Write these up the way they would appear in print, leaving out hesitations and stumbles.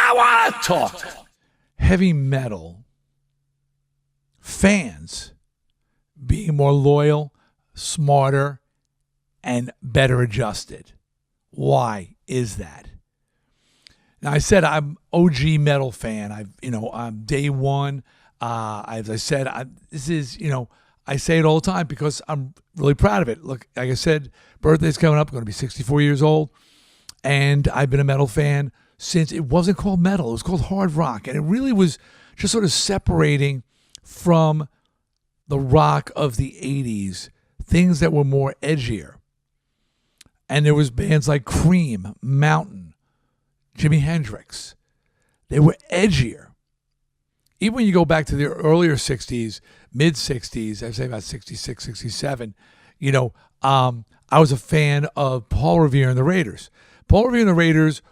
I want to talk. Heavy metal fans being more loyal, smarter, and better adjusted. Why is that? Now, I said I'm OG metal fan. I'm day one. As I said, I say it all the time because I'm really proud of it. Look, like I said, birthday's coming up. I'm going to be 64 years old. And I've been a metal fan since it wasn't called metal. It was called hard rock. And it really was just sort of separating from the rock of the 80s, things that were more edgier. And there was bands like Cream, Mountain, Jimi Hendrix. They were edgier. Even when you go back to the earlier 60s, mid 60s, I'd say about 66, 67, I was a fan of Paul Revere and the Raiders. Paul Revere and the Raiders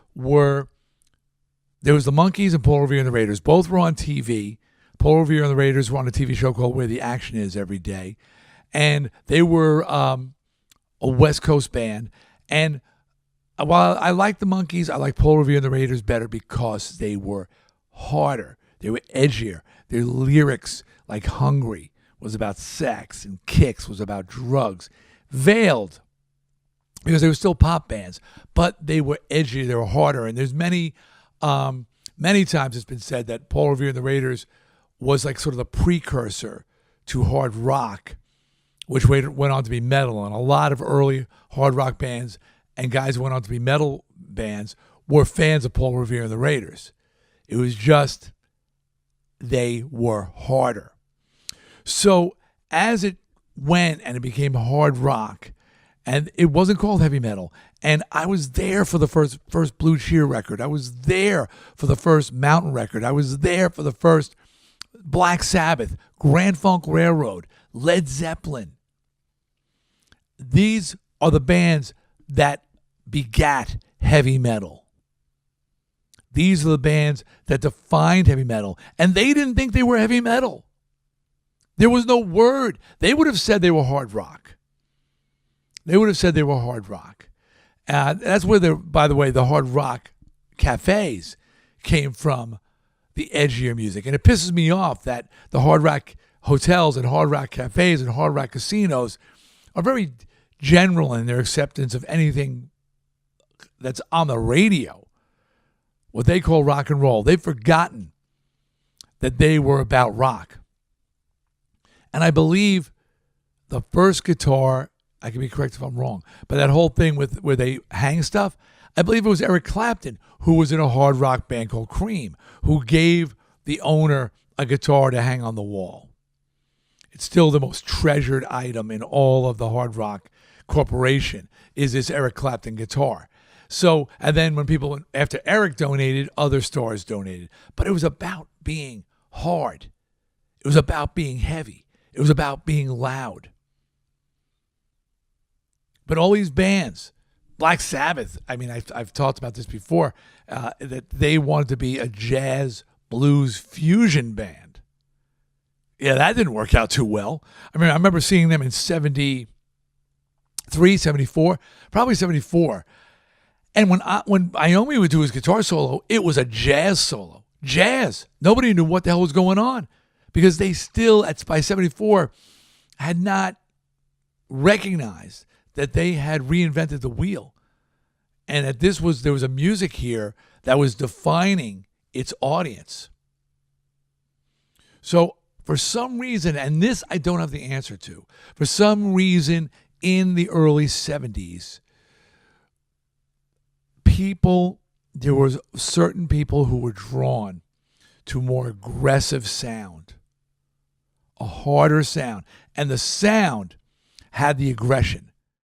there was the Monkees and Paul Revere and the Raiders. Both were on TV. Paul Revere and the Raiders were on a TV show called Where the Action Is every day. And they were a West Coast band. And while I like the Monkees, I like Paul Revere and the Raiders better because they were harder. They were edgier. Their lyrics, like Hungry, was about sex, and Kicks was about drugs. Veiled, because they were still pop bands, but they were edgier, they were harder. And there's many times it's been said that Paul Revere and the Raiders was like sort of the precursor to hard rock, which went on to be metal. And a lot of early hard rock bands and guys who went on to be metal bands were fans of Paul Revere and the Raiders. It was just they were harder. So as it went and it became hard rock, and it wasn't called heavy metal, and I was there for the first Blue Cheer record. I was there for the first Mountain record. I was there for the first Black Sabbath, Grand Funk Railroad, Led Zeppelin. These are the bands that begat heavy metal. These are the bands that defined heavy metal. And they didn't think they were heavy metal. There was no word. They would have said they were hard rock. That's where, by the way, the hard rock cafes came from, the edgier music. And it pisses me off that the hard rock hotels and hard rock cafes and hard rock casinos are very general in their acceptance of anything that's on the radio, what they call rock and roll. They've forgotten that they were about rock. And I believe the first guitar, I can be correct if I'm wrong, but that whole thing with where they hang stuff, I believe it was Eric Clapton, who was in a hard rock band called Cream, who gave the owner a guitar to hang on the wall. It's still the most treasured item in all of the hard rock corporation is this Eric Clapton guitar. So, and then when people, after Eric donated, other stores donated. But it was about being hard. It was about being heavy. It was about being loud. But all these bands, Black Sabbath, I mean, I've talked about this before, that they wanted to be a jazz blues fusion band. Yeah, that didn't work out too well. I mean, I remember seeing them in 73, 74, probably 74. And when Iommi would do his guitar solo, it was a jazz solo. Jazz. Nobody knew what the hell was going on because they still, by 74, had not recognized that they had reinvented the wheel. And that there was a music here that was defining its audience. So for some reason, and this I don't have the answer to, for some reason in the early 70s, there was certain people who were drawn to more aggressive sound, a harder sound. And the sound had the aggression.